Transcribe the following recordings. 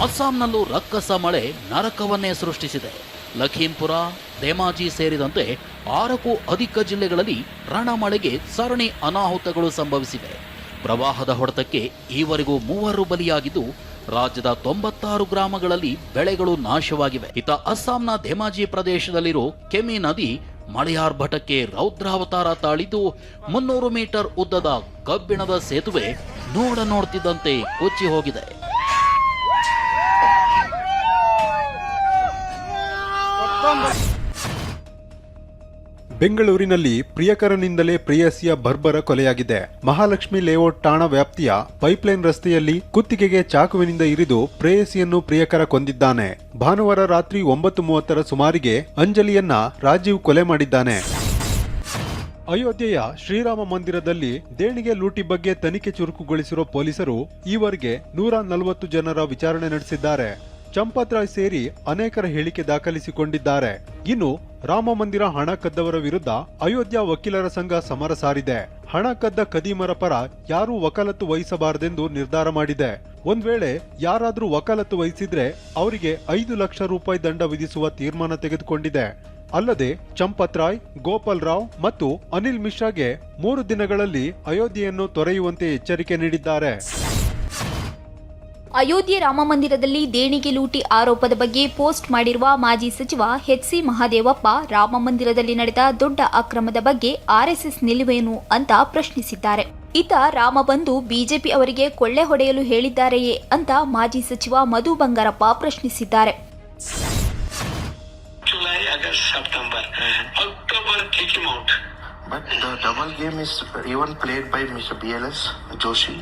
ಅಸ್ಸಾಂನಲ್ಲೂ ರಕ್ಕಸ ಮಳೆ ನರಕವನ್ನೇ ಸೃಷ್ಟಿಸಿದೆ. ಲಖೀಂಪುರ, ಧೇಮಾಜಿ ಸೇರಿದಂತೆ 6ಕ್ಕೂ ಅಧಿಕ ಜಿಲ್ಲೆಗಳಲ್ಲಿ ರಣಮಳೆಗೆ ಸರಣಿ ಅನಾಹುತಗಳು ಸಂಭವಿಸಿವೆ. ಪ್ರವಾಹದ ಹೊಡೆತಕ್ಕೆ ಈವರೆಗೂ 3 ಬಲಿಯಾಗಿದ್ದು, ರಾಜ್ಯದ 96 ಗ್ರಾಮಗಳಲ್ಲಿ ಬೆಳೆಗಳು ನಾಶವಾಗಿವೆ. ಇತ್ತ ಅಸ್ಸಾಂನ ಧೇಮಾಜಿ ಪ್ರದೇಶದಲ್ಲಿರೋ ಕೆಮಿ ನದಿ ಮಳೆಯಾರ್ಭಟಕ್ಕೆ ರೌದ್ರಾವತಾರ ತಾಳಿದ್ದು, 300 ಮೀಟರ್ ಉದ್ದದ ಕಬ್ಬಿಣದ ಸೇತುವೆ ನೋಡ್ತಿದ್ದಂತೆ ಕೊಚ್ಚಿ ಹೋಗಿದೆ. ಬೆಂಗಳೂರಿನಲ್ಲಿ ಪ್ರಿಯಕರನಿಂದಲೇ ಪ್ರೇಯಸಿಯ ಬರ್ಬರ ಕೊಲೆಯಾಗಿದೆ. ಮಹಾಲಕ್ಷ್ಮಿ ಲೇಔಟ್ ಠಾಣಾ ವ್ಯಾಪ್ತಿಯ ಪೈಪ್ಲೈನ್ ರಸ್ತೆಯಲ್ಲಿ ಕುತ್ತಿಗೆಗೆ ಚಾಕುವಿನಿಂದ ಇರಿದು ಪ್ರೇಯಸಿಯನ್ನು ಪ್ರಿಯಕರ ಕೊಂದಿದ್ದಾನೆ. ಭಾನುವಾರ ರಾತ್ರಿ 9:30 ಸುಮಾರಿಗೆ ಅಂಜಲಿಯನ್ನ ರಾಜೀವ್ ಕೊಲೆ ಮಾಡಿದ್ದಾನೆ. ಅಯೋಧ್ಯೆಯ ಶ್ರೀರಾಮ ಮಂದಿರದಲ್ಲಿ ದೇಣಿಗೆ ಲೂಟಿ ಬಗ್ಗೆ ತನಿಖೆ ಚುರುಕುಗೊಳಿಸಿರುವ ಪೊಲೀಸರು ಈವರೆಗೆ 140 ಜನರ ವಿಚಾರಣೆ ನಡೆಸಿದ್ದಾರೆ. ಚಂಪತ್ ರಾಯ್ ಸೇರಿ ಅನೇಕರ ಹೇಳಿಕೆ ದಾಖಲಿಸಿಕೊಂಡಿದ್ದಾರೆ. ಇನ್ನು ರಾಮ ಮಂದಿರ ಹಣ ಕದ್ದವರ ವಿರುದ್ಧ ಅಯೋಧ್ಯ ವಕೀಲರ ಸಂಘ ಸಮರ ಸಾರಿದೆ. ಹಣ ಕದ್ದ ಖದೀಮರ ಪರ ಯಾರೂ ವಕಾಲತ್ತು ವಹಿಸಬಾರದೆಂದು ನಿರ್ಧಾರ ಮಾಡಿದೆ. ಒಂದ್ ವೇಳೆ ಯಾರಾದ್ರೂ ವಕಾಲತ್ತು ವಹಿಸಿದ್ರೆ ಅವರಿಗೆ 5 ಲಕ್ಷ ರೂಪಾಯಿ ದಂಡ ವಿಧಿಸುವ ತೀರ್ಮಾನ ತೆಗೆದುಕೊಂಡಿದೆ. ಅಲ್ಲದೆ ಚಂಪತ್ ರಾಯ್, ಗೋಪಾಲ್ ರಾವ್ ಮತ್ತು ಅನಿಲ್ ಮಿಶ್ರಾಗೆ 3 ದಿನಗಳಲ್ಲಿ ಅಯೋಧ್ಯೆಯನ್ನು ತೊರೆಯುವಂತೆ ಎಚ್ಚರಿಕೆ ನೀಡಿದ್ದಾರೆ. ಅಯೋಧ್ಯೆ ರಾಮ ಮಂದಿರದಲ್ಲಿ ದೇಣಿಗೆ ಲೂಟಿ ಆರೋಪದ ಬಗ್ಗೆ ಪೋಸ್ಟ್ ಮಾಡಿರುವ ಮಾಜಿ ಸಚಿವ ಎಚ್.ಸಿ. ಮಹದೇವಪ್ಪ ರಾಮ ಮಂದಿರದಲ್ಲಿ ನಡೆದ ದೊಡ್ಡ ಅಕ್ರಮದ ಬಗ್ಗೆ ಆರ್ಎಸ್ಎಸ್ ನಿಲುವೇನು ಅಂತ ಪ್ರಶ್ನಿಸಿದ್ದಾರೆ. ಇತ್ತ ರಾಮ ಬಂದು ಬಿಜೆಪಿ ಅವರಿಗೆ ಕೊಳ್ಳೆ ಹೊಡೆಯಲು ಹೇಳಿದ್ದಾರೆಯೇ ಅಂತ ಮಾಜಿ ಸಚಿವ ಮಧು ಬಂಗಾರಪ್ಪ ಪ್ರಶ್ನಿಸಿದ್ದಾರೆ. July, August, September, October, kick him out. But the double game is even played by Mr. BLS Joshi.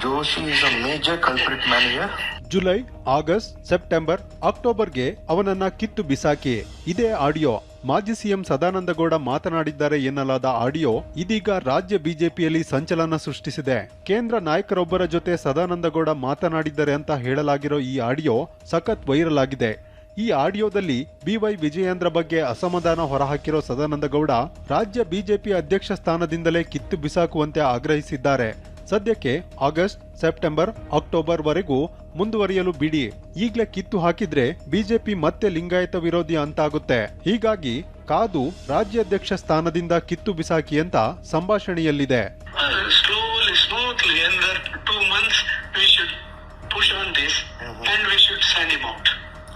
Joshi is a major culprit man here. July, August, September, ಅಕ್ಟೋಬರ್ಗೆ ಅವನನ್ನ ಕಿತ್ತು ಬಿಸಾಕಿ. ಇದೇ ಆಡಿಯೋ ಮಾಜಿ ಸಿಎಂ ಸದಾನಂದಗೌಡ ಮಾತನಾಡಿದ್ದಾರೆ ಎನ್ನಲಾದ ಆಡಿಯೋ ಇದೀಗ ರಾಜ್ಯ ಬಿಜೆಪಿಯಲ್ಲಿ ಸಂಚಲನ ಸೃಷ್ಟಿಸಿದೆ. ಕೇಂದ್ರ ನಾಯಕರೊಬ್ಬರ ಜೊತೆ ಸದಾನಂದಗೌಡ ಮಾತನಾಡಿದ್ದಾರೆ ಅಂತ ಹೇಳಲಾಗಿರೋ ಈ ಆಡಿಯೋ ಸಖತ್ ವೈರಲ್ ಆಗಿದೆ. ಈ ಆಡಿಯೋದಲ್ಲಿ ಬಿವೈ ವಿಜಯೇಂದ್ರ ಬಗ್ಗೆ ಅಸಮಾಧಾನ ಹೊರಹಾಕಿರೋ ಸದಾನಂದಗೌಡ ರಾಜ್ಯ ಬಿಜೆಪಿ ಅಧ್ಯಕ್ಷ ಸ್ಥಾನದಿಂದಲೇ ಕಿತ್ತು ಬಿಸಾಕುವಂತೆ ಆಗ್ರಹಿಸಿದ್ದಾರೆ. ಸದ್ಯಕ್ಕೆ ಆಗಸ್ಟ್, ಸೆಪ್ಟೆಂಬರ್, ಅಕ್ಟೋಬರ್ ವರೆಗೂ ಮುಂದುವರಿಯಲು ಬಿಡಿ. ಈಗ್ಲೇ ಕಿತ್ತು ಹಾಕಿದ್ರೆ ಬಿಜೆಪಿ ಮತ್ತೆ ಲಿಂಗಾಯತ ವಿರೋಧಿ ಅಂತಾಗುತ್ತೆ. ಹೀಗಾಗಿ ಕಾದು ರಾಜ್ಯಾಧ್ಯಕ್ಷ ಸ್ಥಾನದಿಂದ ಕಿತ್ತು ಬಿಸಾಕಿ ಅಂತ ಸಂಭಾಷಣೆಯಲ್ಲಿದೆ.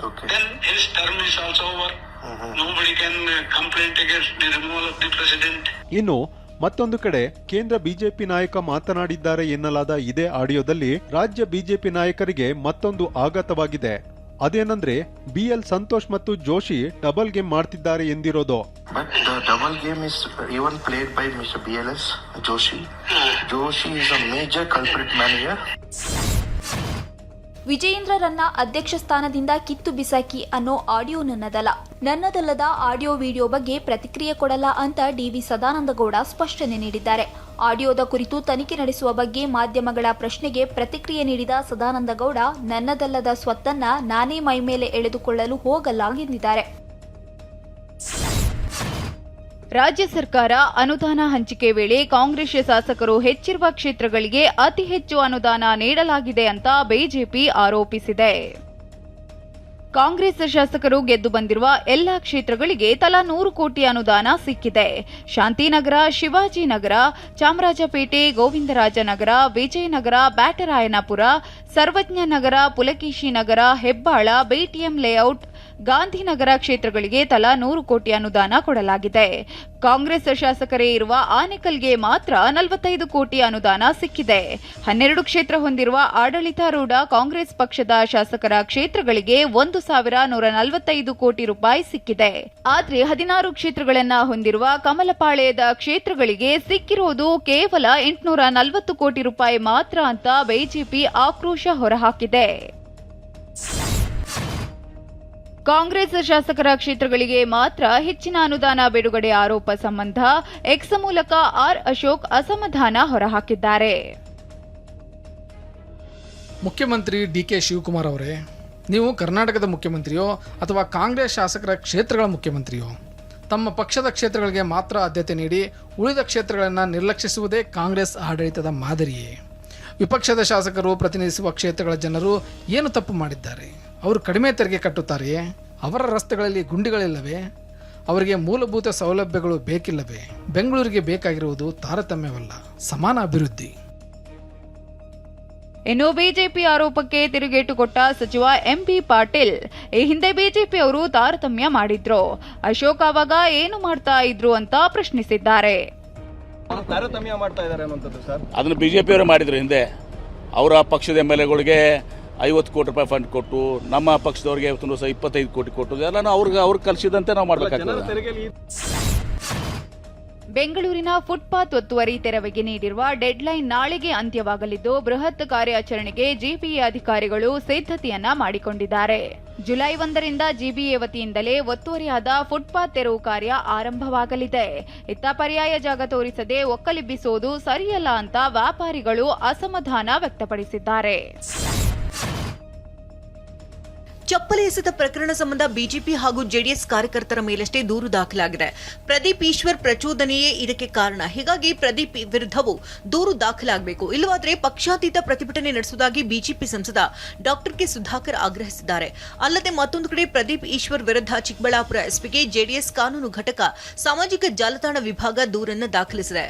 Okay. Then his term is also over. Nobody can complain against the removal of the president. ಇನ್ನು ಮತ್ತೊಂದು ಕಡೆ ಕೇಂದ್ರ ಬಿಜೆಪಿ ನಾಯಕ ಮಾತನಾಡಿದ್ದಾರೆ ಎನ್ನಲಾದ ಇದೇ ಆಡಿಯೋದಲ್ಲಿ ರಾಜ್ಯ ಬಿಜೆಪಿ ನಾಯಕರಿಗೆ ಮತ್ತೊಂದು ಆಘಾತವಾಗಿದೆ. ಅದೇನಂದ್ರೆ BL ಸಂತೋಷ್ ಮತ್ತು ಜೋಶಿ ಡಬಲ್ ಗೇಮ್ ಮಾಡ್ತಿದ್ದಾರೆ ಎಂದಿರೋದು. But the double game is even played by Mr. BLS Joshi. Joshi is a major culprit man here. ವಿಜಯೇಂದ್ರರನ್ನ ಅಧ್ಯಕ್ಷ ಸ್ಥಾನದಿಂದ ಕಿತ್ತು ಬಿಸಾಕಿ ಅನ್ನೋ ಆಡಿಯೋ ನನ್ನದಲ್ಲದ ಆಡಿಯೋ ವಿಡಿಯೋ ಬಗ್ಗೆ ಪ್ರತಿಕ್ರಿಯೆ ಕೊಡಲ್ಲ ಅಂತ ಡಿ.ವಿ. ಸದಾನಂದಗೌಡ ಸ್ಪಷ್ಟನೆ ನೀಡಿದ್ದಾರೆ. ಆಡಿಯೋದ ಕುರಿತು ತನಿಖೆ ನಡೆಸುವ ಬಗ್ಗೆ ಮಾಧ್ಯಮಗಳ ಪ್ರಶ್ನೆಗೆ ಪ್ರತಿಕ್ರಿಯೆ ನೀಡಿದ ಸದಾನಂದಗೌಡ, ನನ್ನದಲ್ಲದ ಸ್ವತ್ತನ್ನ ನಾನೇ ಮೈಮೇಲೆ ಎಳೆದುಕೊಳ್ಳಲು ಹೋಗಲ್ಲ ಎಂದಿದ್ದಾರೆ. ರಾಜ್ಯ ಸರ್ಕಾರ ಅನುದಾನ ಹಂಚಿಕೆ ವೇಳೆ ಕಾಂಗ್ರೆಸ್ ಶಾಸಕರು ಹೆಚ್ಚಿರುವ ಕ್ಷೇತ್ರಗಳಿಗೆ ಅತಿ ಹೆಚ್ಚು ಅನುದಾನ ನೀಡಲಾಗಿದೆ ಅಂತ ಬಿಜೆಪಿ ಆರೋಪಿಸಿದೆ. ಕಾಂಗ್ರೆಸ್ ಶಾಸಕರು ಗೆದ್ದು ಬಂದಿರುವ ಎಲ್ಲಾ ಕ್ಷೇತ್ರಗಳಿಗೆ ತಲಾ 100 ಕೋಟಿ ಅನುದಾನ ಸಿಕ್ಕಿದೆ. ಶಾಂತಿನಗರ, ಶಿವಾಜಿನಗರ, ಚಾಮರಾಜಪೇಟೆ, ಗೋವಿಂದರಾಜನಗರ, ವಿಜಯನಗರ, ಬ್ಯಾಟರಾಯನಪುರ, ಸರ್ವಜ್ಞ ನಗರ, ಪುಲಕೇಶಿ ನಗರ, ಹೆಬ್ಬಾಳ, ಬಿಟಿಎಂ ಲೇಔಟ್, ಗಾಂಧಿನಗರ ಕ್ಷೇತ್ರಗಳಿಗೆ ತಲಾ 100 ಕೋಟಿ ಅನುದಾನ ಕೊಡಲಾಗಿದೆ. ಕಾಂಗ್ರೆಸ್ ಶಾಸಕರೇ ಇರುವ ಆನೇಕಲ್ಗೆ ಮಾತ್ರ 45 ಕೋಟಿ ಅನುದಾನ ಸಿಕ್ಕಿದೆ. 12 ಕ್ಷೇತ್ರ ಹೊಂದಿರುವ ಆಡಳಿತಾರೂಢ ಕಾಂಗ್ರೆಸ್ ಪಕ್ಷದ ಶಾಸಕರ ಕ್ಷೇತ್ರಗಳಿಗೆ 1,145 ಕೋಟಿ ರೂಪಾಯಿ ಸಿಕ್ಕಿದೆ. ಆದ್ರೆ 16 ಕ್ಷೇತ್ರಗಳನ್ನ ಹೊಂದಿರುವ ಕಮಲಪಾಳ್ಯದ ಕ್ಷೇತ್ರಗಳಿಗೆ ಸಿಕ್ಕಿರೋದು ಕೇವಲ 840 ಕೋಟಿ ರೂಪಾಯಿ ಮಾತ್ರ ಅಂತ ಬಿಜೆಪಿ ಆಕ್ರೋಶ ಹೊರಹಾಕಿದೆ. ಕಾಂಗ್ರೆಸ್ ಶಾಸಕರ ಕ್ಷೇತ್ರಗಳಿಗೆ ಮಾತ್ರ ಹೆಚ್ಚಿನ ಅನುದಾನ ಬಿಡುಗಡೆ ಆರೋಪ ಸಂಬಂಧ ಎಕ್ಸ್ ಮೂಲಕ ಆರ್ ಅಶೋಕ್ ಅಸಮಾಧಾನ ಹೊರಹಾಕಿದ್ದಾರೆ. ಮುಖ್ಯಮಂತ್ರಿ ಡಿ.ಕೆ. ಶಿವಕುಮಾರ್ ಅವರೇ, ನೀವು ಕರ್ನಾಟಕದ ಮುಖ್ಯಮಂತ್ರಿಯೋ ಅಥವಾ ಕಾಂಗ್ರೆಸ್ ಶಾಸಕರ ಕ್ಷೇತ್ರಗಳ ಮುಖ್ಯಮಂತ್ರಿಯೋ? ತಮ್ಮ ಪಕ್ಷದ ಕ್ಷೇತ್ರಗಳಿಗೆ ಮಾತ್ರ ಆದ್ಯತೆ ನೀಡಿ ಉಳಿದ ಕ್ಷೇತ್ರಗಳನ್ನು ನಿರ್ಲಕ್ಷಿಸುವುದೇ ಕಾಂಗ್ರೆಸ್ ಆಡಳಿತದ ಮಾದರಿಯೇ? ವಿಪಕ್ಷದ ಶಾಸಕರು ಪ್ರತಿನಿಧಿಸುವ ಕ್ಷೇತ್ರಗಳ ಜನರು ಏನು ತಪ್ಪು ಮಾಡಿದ್ದಾರೆ? ಅವರು ಕಡಿಮೆ ತೆರಿಗೆ ಕಟ್ಟುತ್ತಾರೆಯೇ? ಅವರ ರಸ್ತೆಗಳಲ್ಲಿ ಗುಂಡಿಗಳಿಲ್ಲವೇ? ಅವರಿಗೆ ಮೂಲಭೂತ ಸೌಲಭ್ಯಗಳು ಬೇಕಿಲ್ಲವೇ? ಬೆಂಗಳೂರಿಗೆ ಬೇಕಾಗಿರುವುದು ತಾರತಮ್ಯವಲ್ಲ, ಸಮಾನ ಅಭಿವೃದ್ಧಿ. ಇನ್ನು ಬಿಜೆಪಿ ಆರೋಪಕ್ಕೆ ತಿರುಗೇಟು ಕೊಟ್ಟ ಸಚಿವ ಎಂಬಿ ಪಾಟೀಲ್, ಈ ಹಿಂದೆ ಬಿಜೆಪಿ ಅವರು ತಾರತಮ್ಯ ಮಾಡಿದ್ರು, ಅಶೋಕ್ ಆವಾಗ ಏನು ಮಾಡ್ತಾ ಇದ್ರು ಅಂತ ಪ್ರಶ್ನಿಸಿದ್ದಾರೆ. ತಾರತಮ್ಯ ಮಾಡ್ತಾ ಇದ್ದಾರೆ ಅನ್ನುವಂಥದ್ದು ಸರ್, ಅದನ್ನು ಬಿಜೆಪಿ ಅವರು ಮಾಡಿದ್ರು. ಹಿಂದೆ ಅವರ ಪಕ್ಷದ MLAಗಳಿಗೆ 50 ಕೋಟಿ ರೂಪಾಯಿ ಫಂಡ್ ಕೊಟ್ಟು, ನಮ್ಮ ಪಕ್ಷದವರಿಗೆ 25 ಕೋಟಿ ಕೊಟ್ಟು, ಎಲ್ಲ ಅವ್ರಿಗೆ ಕಲಿಸಿದಂತೆ ನಾವು ಮಾಡಬೇಕಾಗ್ತದೆ. ಬೆಂಗಳೂರಿನ ಫುಟ್ಪಾತ್ ಒತ್ತುವರಿ ತೆರವಿಗೆ ನೀಡಿರುವ ಡೆಡ್ಲೈನ್ ನಾಳೆಗೆ ಅಂತ್ಯವಾಗಲಿದ್ದು, ಬೃಹತ್ ಕಾರ್ಯಾಚರಣೆಗೆ ಜಿಬಿಎ ಅಧಿಕಾರಿಗಳು ಸಿದ್ಧತೆಯನ್ನ ಮಾಡಿಕೊಂಡಿದ್ದಾರೆ. ಜುಲೈ 1ರಿಂದ ಜಿಬಿಎ ವತಿಯಿಂದಲೇ ಒತ್ತುವರಿಯಾದ ಫುಟ್ಪಾತ್ ತೆರವು ಕಾರ್ಯ ಆರಂಭವಾಗಲಿದೆ. ಇತ್ತ ಪರ್ಯಾಯ ಜಾಗ ತೋರಿಸದೆ ಒಕ್ಕಲಿಬ್ಬಿಸುವುದು ಸರಿಯಲ್ಲ ಅಂತ ವ್ಯಾಪಾರಿಗಳು ಅಸಮಾಧಾನ ವ್ಯಕ್ತಪಡಿಸಿದ್ದಾರೆ. ಚಪ್ಪಲಿ ಎಸೆತ ಪ್ರಕರಣ ಸಂಬಂಧ ಬಿಜೆಪಿ ಹಾಗೂ ಜೆಡಿಎಸ್ ಕಾರ್ಯಕರ್ತರ ಮೇಲಷ್ಟೇ ದೂರು ದಾಖಲಾಗಿದೆ. ಪ್ರದೀಪ್ ಈಶ್ವರ್ ಪ್ರಚೋದನೆಯೇ ಇದಕ್ಕೆ ಕಾರಣ. ಹೀಗಾಗಿ ಪ್ರದೀಪ್ ವಿರುದ್ಧವೂ ದೂರು ದಾಖಲಾಗಬೇಕು, ಇಲ್ಲವಾದರೆ ಪಕ್ಷಾತೀತ ಪ್ರತಿಭಟನೆ ನಡೆಸುವುದಾಗಿ ಬಿಜೆಪಿ ಸಂಸದ ಡಾಕ್ಟರ್ ಕೆ ಸುಧಾಕರ್ ಆಗ್ರಹಿಸಿದ್ದಾರೆ. ಅಲ್ಲದೆ ಮತ್ತೊಂದು ಕಡೆ ಪ್ರದೀಪ್ ಈಶ್ವರ್ ವಿರುದ್ಧ ಚಿಕ್ಕಬಳ್ಳಾಪುರ ಎಸ್ಪಿಗೆ ಜೆಡಿಎಸ್ ಕಾನೂನು ಘಟಕ ಸಾಮಾಜಿಕ ಜಾಲತಾಣ ವಿಭಾಗ ದೂರನ್ನು ದಾಖಲಿಸಿದೆ.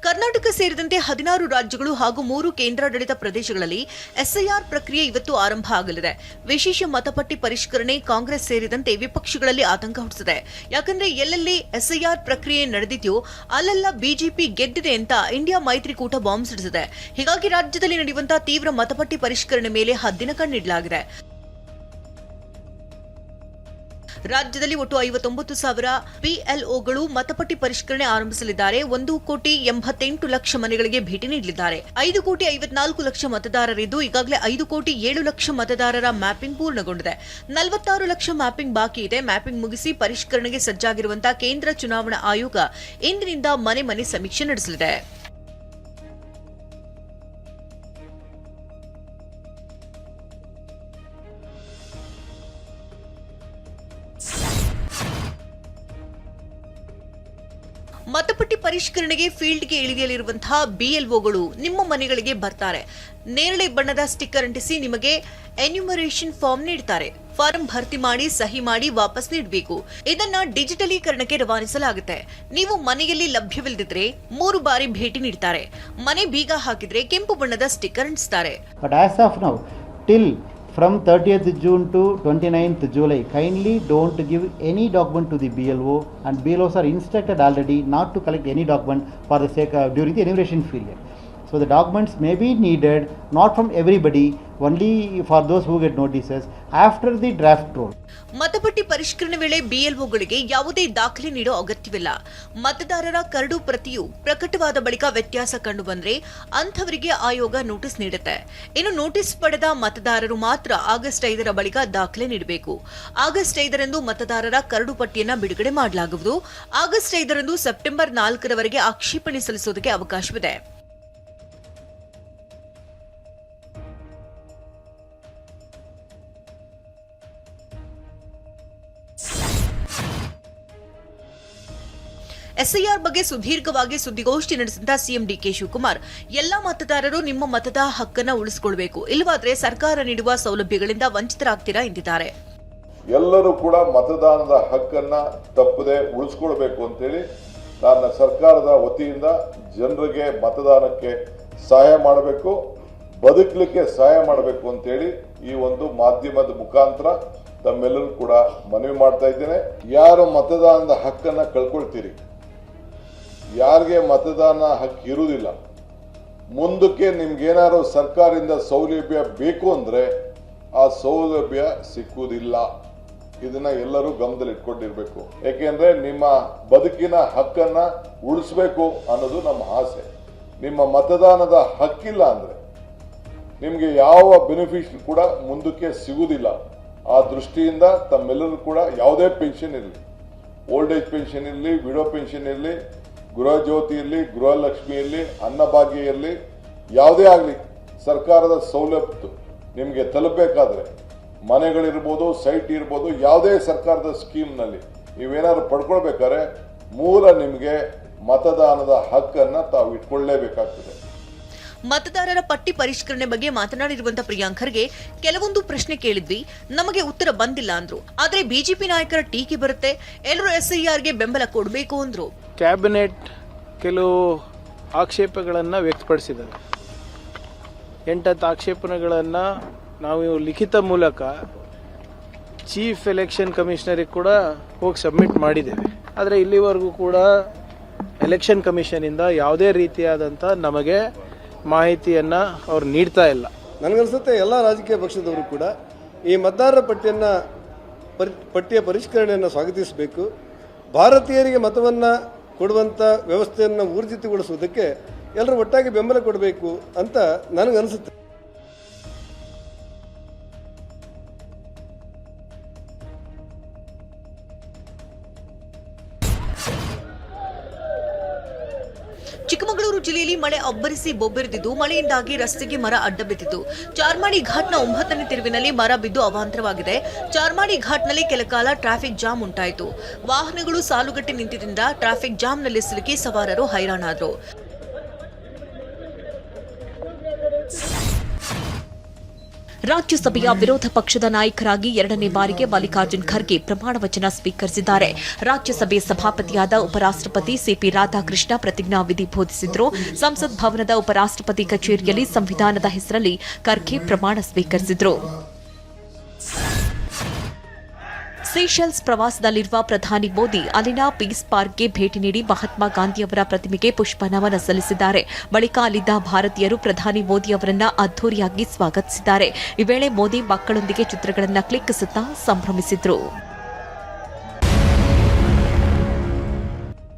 ಕರ್ನಾಟಕ ಸೇರಿದಂತೆ 16 ರಾಜ್ಯಗಳು ಹಾಗೂ 3 ಕೇಂದ್ರಾಡಳಿತ ಪ್ರದೇಶಗಳಲ್ಲಿ ಎಸ್ಐಆರ್ ಪ್ರಕ್ರಿಯೆ ಇವತ್ತು ಆರಂಭ ಆಗಲಿದೆ. ವಿಶೇಷ ಮತಪಟ್ಟಿ ಪರಿಷ್ಕರಣೆ ಕಾಂಗ್ರೆಸ್ ಸೇರಿದಂತೆ ವಿಪಕ್ಷಗಳಲ್ಲಿ ಆತಂಕ ಹುಟ್ಟಿಸಿದೆ. ಯಾಕಂದ್ರೆ ಎಲ್ಲೆಲ್ಲಿ ಎಸ್ಐಆರ್ ಪ್ರಕ್ರಿಯೆ ನಡೆದಿದೆಯೋ ಅಲ್ಲೆಲ್ಲ ಬಿಜೆಪಿ ಗೆದ್ದಿದೆ ಅಂತ ಇಂಡಿಯಾ ಮೈತ್ರಿಕೂಟ ಬಾಂಬ್ ಸಿಡಿಸಿದೆ. ಹೀಗಾಗಿ ರಾಜ್ಯದಲ್ಲಿ ನಡೆಯುವಂತಹ ತೀವ್ರ ಮತಪಟ್ಟಿ ಪರಿಷ್ಕರಣೆ ಮೇಲೆ ಹದ್ದಿನ ಕಣ್ಣಿಡಲಾಗಿದೆ. ರಾಜ್ಯದಲ್ಲಿ ಒಟ್ಟು 59,000 PLOಗಳು ಮತಪಟ್ಟಿ ಪರಿಷ್ಕರಣೆ ಆರಂಭಿಸಲಿದ್ದಾರೆ. 1,88,00,000 ಮನೆಗಳಿಗೆ ಭೇಟಿ ನೀಡಲಿದ್ದಾರೆ. 5,54,00,000 ಮತದಾರರಿದ್ದು ಈಗಾಗಲೇ 5,07,00,000 ಮತದಾರರ ಮ್ಯಾಪಿಂಗ್ ಪೂರ್ಣಗೊಂಡಿದೆ. 46 ಲಕ್ಷ ಮ್ಯಾಪಿಂಗ್ ಬಾಕಿ ಇದೆ. ಮ್ಯಾಪಿಂಗ್ ಮುಗಿಸಿ ಪರಿಷ್ಕರಣೆಗೆ ಸಜ್ಜಾಗಿರುವಂತಹ ಕೇಂದ್ರ ಚುನಾವಣಾ ಆಯೋಗ ಇಂದಿನಿಂದ ಮನೆ ಮನೆ ಸಮೀಕ್ಷೆ ನಡೆಸಲಿದೆ. ಮತಪಟ್ಟಿ ಪರಿಷ್ಕರಣೆಗೆ ಫೀಲ್ಡ್ಗೆ ಇಳಿಯಲಿರುವಂತಹ BLOಗಳು ನಿಮ್ಮ ಮನೆಗಳಿಗೆ ಬರ್ತಾರೆ. ನೇರಳೆ ಬಣ್ಣದ ಸ್ಟಿಕ್ಕರ್ ಅಂಟಿಸಿ ನಿಮಗೆ ಎನ್ಯುಮರೇಷನ್ ಫಾರ್ಮ್ ನೀಡುತ್ತಾರೆ. ಫಾರಂ ಭರ್ತಿ ಮಾಡಿ ಸಹಿ ಮಾಡಿ ವಾಪಸ್ ನೀಡಬೇಕು. ಇದನ್ನ ಡಿಜಿಟಲೀಕರಣಕ್ಕೆ ರವಾನಿಸಲಾಗುತ್ತೆ. ನೀವು ಮನೆಯಲ್ಲಿ ಲಭ್ಯವಿಲ್ಲದಿದ್ರೆ 3 ಬಾರಿ ಭೇಟಿ ನೀಡುತ್ತಾರೆ. ಮನೆ ಬೀಗ ಹಾಕಿದ್ರೆ ಕೆಂಪು ಬಣ್ಣದ sticker ಅಂಟಿಸ್ತಾರೆ. From 30th June to 29th July, kindly don't give any document to the BLO, and BLOs are instructed already not to collect any document for the sake of during the enumeration period. So the documents may be needed not from everybody, only for those who get notices after the draft roll. ಮತಪಟ್ಟಿ ಪರಿಷ್ಕರಣೆ ವೇಳೆ BLOಗಳಿಗೆ ಯಾವುದೇ ದಾಖಲೆ ನೀಡೋ ಅಗತ್ಯವಿಲ್ಲ. ಮತದಾರರ curd ಪ್ರತಿಯು ಪ್ರಕಟವಾದ ಬಳಿಕ ವ್ಯತ್ಯಾಸ ಕಂಡು ಬಂದ್ರೆ ಅಂಥವರಿಗೆ ಆಯೋಗ ನೋಟಿಸ್ ನೀಡುತ್ತೆ. ಇನ್ನು ನೋಟಿಸ್ ಪಡೆದ ಮತದಾರರು ಮಾತ್ರ ಆಗಸ್ಟ್ 5ರ ಬಳಿಕ ದಾಖಲೆ ನೀಡಬೇಕು. ಆಗಸ್ಟ್ 5ರಂದು ಮತದಾರರ ಕರಡು ಪಟ್ಟಿಯನ್ನ ಬಿಡುಗಡೆ ಮಾಡಲಾಗುವುದು. ಆಗಸ್ಟ್ 5ರಂದು ಸೆಪ್ಟೆಂಬರ್ 4ರವರೆಗೆ ಆಕ್ಷೇಪಣೆ ಸಲ್ಲಿಸೋದಕ್ಕೆ ಅವಕಾಶವಿದೆ. ಎಸ್ಐಆರ್ ಬಗ್ಗೆ ಸುದೀರ್ಘವಾಗಿ ಸುದ್ದಿಗೋಷ್ಠಿ ನಡೆಸಿದ ಸಿಎಂ ಡಿಕೆ ಶಿವಕುಮಾರ್, ಎಲ್ಲಾ ಮತದಾರರು ನಿಮ್ಮ ಮತದ ಹಕ್ಕನ್ನು ಉಳಿಸಿಕೊಳ್ಳಬೇಕು, ಇಲ್ಲವಾದರೆ ಸರ್ಕಾರ ನೀಡುವ ಸೌಲಭ್ಯಗಳಿಂದ ವಂಚಿತರಾಗ್ತೀರಾ ಎಂದಿದ್ದಾರೆ. ಎಲ್ಲರೂ ಕೂಡ ಮತದಾನದ ಹಕ್ಕನ್ನ ತಪ್ಪದೆ ಉಳಿಸಿಕೊಳ್ಬೇಕು ಅಂತೇಳಿ ನನ್ನ ಸರ್ಕಾರದ ವತಿಯಿಂದ ಜನರಿಗೆ ಮತದಾನಕ್ಕೆ ಸಹಾಯ ಮಾಡಬೇಕು, ಬದುಕಲಿಕ್ಕೆ ಸಹಾಯ ಮಾಡಬೇಕು ಅಂತೇಳಿ ಈ ಒಂದು ಮಾಧ್ಯಮದ ಮುಖಾಂತರ ತಮ್ಮೆಲ್ಲರೂ ಕೂಡ ಮನವಿ ಮಾಡ್ತಾ ಇದ್ದೇನೆ. ಯಾರು ಮತದಾನದ ಹಕ್ಕನ್ನ ಕಳ್ಕೊಳ್ತೀರಿ, ಯಾರಿಗೆ ಮತದಾನ ಹಕ್ಕು ಇರುವುದಿಲ್ಲ, ಮುಂದಕ್ಕೆ ನಿಮ್ಗೇನಾದ್ರು ಸರ್ಕಾರದಿಂದ ಸೌಲಭ್ಯ ಬೇಕು ಅಂದ್ರೆ ಆ ಸೌಲಭ್ಯ ಸಿಕ್ಕುವುದಿಲ್ಲ. ಇದನ್ನ ಎಲ್ಲರೂ ಗಮನದಲ್ಲಿ ಇಟ್ಕೊಂಡಿರ್ಬೇಕು. ಯಾಕೆಂದ್ರೆ ನಿಮ್ಮ ಬದುಕಿನ ಹಕ್ಕನ್ನ ಉಳಿಸ್ಬೇಕು ಅನ್ನೋದು ನಮ್ಮ ಆಸೆ. ನಿಮ್ಮ ಮತದಾನದ ಹಕ್ಕಿಲ್ಲ ಅಂದ್ರೆ ನಿಮ್ಗೆ ಯಾವ ಬೆನಿಫಿಟ್ ಕೂಡ ಮುಂದಕ್ಕೆ ಸಿಗುವುದಿಲ್ಲ. ಆ ದೃಷ್ಟಿಯಿಂದ ತಮ್ಮೆಲ್ಲರೂ ಕೂಡ ಯಾವುದೇ ಪೆನ್ಷನ್ ಇರಲಿ, ಓಲ್ಡ್ ಏಜ್ ಪೆನ್ಷನ್ ಇರಲಿ, ವಿಡೋ ಪೆನ್ಷನ್ ಇರಲಿ, ಗೃಹ ಜ್ಯೋತಿ ಇರಲಿ, ಗೃಹಲಕ್ಷ್ಮಿ ಇರಲಿ, ಅನ್ನಭಾಗ್ಯ ಇರಲಿ, ಯಾವುದೇ ಆಗಲಿ ಸರ್ಕಾರದ ಸೌಲಭ್ಯ ನಿಮಗೆ ತಲುಪಬೇಕಾದ್ರೆ ಮನೆಗಳಿರ್ಬೋದು, ಸೈಟ್ ಇರ್ಬೋದು, ಯಾವುದೇ ಸರ್ಕಾರದ ಸ್ಕೀಮ್ನಲ್ಲಿ ನೀವೇನಾದ್ರು ಪಡ್ಕೊಳ್ಬೇಕಾದ್ರೆ ಮೂಲ ನಿಮಗೆ ಮತದಾನದ ಹಕ್ಕನ್ನ ತಾವು ಇಟ್ಕೊಳ್ಳೇಬೇಕಾಗ್ತದೆ. ಮತದಾರರ ಪಟ್ಟಿ ಪರಿಷ್ಕರಣೆ ಬಗ್ಗೆ ಮಾತನಾಡಿರುವಂತಹ ಪ್ರಿಯಾಂಕ್ ಖರ್ಗೆ ಕೆಲವೊಂದು ಪ್ರಶ್ನೆ ಕೇಳಿದ್ವಿ, ನಮಗೆ ಉತ್ತರ ಬಂದಿಲ್ಲ ಅಂದ್ರು. ಆದ್ರೆ ಬಿಜೆಪಿ ನಾಯಕರ ಟೀಕೆ ಬರುತ್ತೆ, ಎಲ್ಲರೂ SIRಗೆ ಬೆಂಬಲ ಕೊಡಬೇಕು ಅಂದ್ರು. ಕ್ಯಾಬಿನೆಟ್ ಕೆಲವು ಆಕ್ಷೇಪಗಳನ್ನು ವ್ಯಕ್ತಪಡಿಸಿದ್ದಾರೆ. 8 ಆಕ್ಷೇಪಣೆಗಳನ್ನು ನಾವು ಲಿಖಿತ ಮೂಲಕ ಚೀಫ್ ಎಲೆಕ್ಷನ್ ಕಮಿಷನರಿಗೆ ಕೂಡ ಹೋಗಿ ಸಬ್ಮಿಟ್ ಮಾಡಿದ್ದೇವೆ. ಆದರೆ ಇಲ್ಲಿವರೆಗೂ ಕೂಡ ಎಲೆಕ್ಷನ್ ಕಮಿಷನಿಂದ ಯಾವುದೇ ರೀತಿಯಾದಂಥ ನಮಗೆ ಮಾಹಿತಿಯನ್ನು ಅವ್ರು ನೀಡ್ತಾ ಇಲ್ಲ. ನನಗನ್ಸುತ್ತೆ ಎಲ್ಲ ರಾಜಕೀಯ ಪಕ್ಷದವರು ಕೂಡ ಈ ಮತದಾರರ ಪಟ್ಟಿಯ ಪರಿಷ್ಕರಣೆಯನ್ನು ಸ್ವಾಗತಿಸಬೇಕು. ಭಾರತೀಯರಿಗೆ ಮತವನ್ನು ಕೊಡುವಂಥ ವ್ಯವಸ್ಥೆಯನ್ನು ಊರ್ಜಿತಗೊಳಿಸುವುದಕ್ಕೆ ಎಲ್ಲರೂ ಒಟ್ಟಾಗಿ ಬೆಂಬಲ ಕೊಡಬೇಕು ಅಂತ ನನಗನ್ಸುತ್ತೆ. ಚಿಕ್ಕಮಗಳೂರು ಜಿಲ್ಲೆಯಲ್ಲಿ ಮಳೆ ಅಬ್ಬರಿಸಿ ಬೊಬ್ಬೆರೆದಿದ್ದು, ಮಳೆಯಿಂದಾಗಿ ರಸ್ತೆಗೆ ಮರ ಅಡ್ಡ ಬಿದ್ದಿತು. ಚಾರ್ಮಾಡಿ ಘಾಟ್ನ 9ನೇ ತಿರುವಿನಲ್ಲಿ ಮರ ಬಿದ್ದು ಅವಾಂತರವಾಗಿದೆ. ಚಾರ್ಮಾಡಿ ಘಾಟ್ನಲ್ಲಿ ಕೆಲಕಾಲ ಟ್ರಾಫಿಕ್ ಜಾಮ್ ಉಂಟಾಯಿತು. ವಾಹನಗಳು ಸಾಲುಗಟ್ಟಿ ನಿಂತಿದ್ದರಿಂದ ಟ್ರಾಫಿಕ್ ಜಾಮ್ನಲ್ಲಿ ಸಿಲುಕಿ ಸವಾರರು ಹೈರಾಣಾದರು. ರಾಜ್ಯಸಭೆಯ ವಿರೋಧ ಪಕ್ಷದ ನಾಯಕರಾಗಿ 2ನೇ ಬಾರಿಗೆ ಮಲ್ಲಿಕಾರ್ಜುನ್ ಖರ್ಗೆ ಪ್ರಮಾಣ ವಚನ ಸ್ವೀಕರಿಸಿದ್ದಾರೆ. ರಾಜ್ಯಸಭೆ ಸಭಾಪತಿಯಾದ ಉಪರಾಷ್ಟ್ರಪತಿ ಸಿಪಿ ರಾಧಾಕೃಷ್ಣ ಪ್ರತಿಜ್ಞಾ ವಿಧಿ ಬೋಧಿಸಿದ್ರು. ಸಂಸತ್ ಭವನದ ಉಪರಾಷ್ಟ್ರಪತಿ ಕಚೇರಿಯಲ್ಲಿ ಸಂವಿಧಾನದ ಹೆಸರಲ್ಲಿ ಖರ್ಗೆ ಪ್ರಮಾಣ ಸ್ವೀಕರಿಸಿದ್ರು. ಸೀಶೆಲ್ಸ್ ಪ್ರವಾಸದಲ್ಲಿರುವ ಪ್ರಧಾನಿ ಮೋದಿ ಅಲ್ಲಿನ ಪೀಸ್ ಪಾರ್ಕ್ಗೆ ಭೇಟಿ ನೀಡಿ ಮಹಾತ್ಮ ಗಾಂಧಿಯವರ ಪ್ರತಿಮೆಗೆ ಪುಷ್ಪ ನಮನ ಸಲ್ಲಿಸಿದ್ದಾರೆ. ಬಳಿಕ ಅಲ್ಲಿದ್ದ ಭಾರತೀಯರು ಪ್ರಧಾನಿ ಮೋದಿ ಅವರನ್ನ ಅದ್ಧೂರಿಯಾಗಿ ಸ್ವಾಗತಿಸಿದ್ದಾರೆ. ಈ ವೇಳೆ ಮೋದಿ ಮಕ್ಕಳೊಂದಿಗೆ ಚಿತ್ರಗಳನ್ನು ಕ್ಲಿಕ್ಕಿಸುತ್ತಾ ಸಂಭ್ರಮಿಸಿದ್ರು.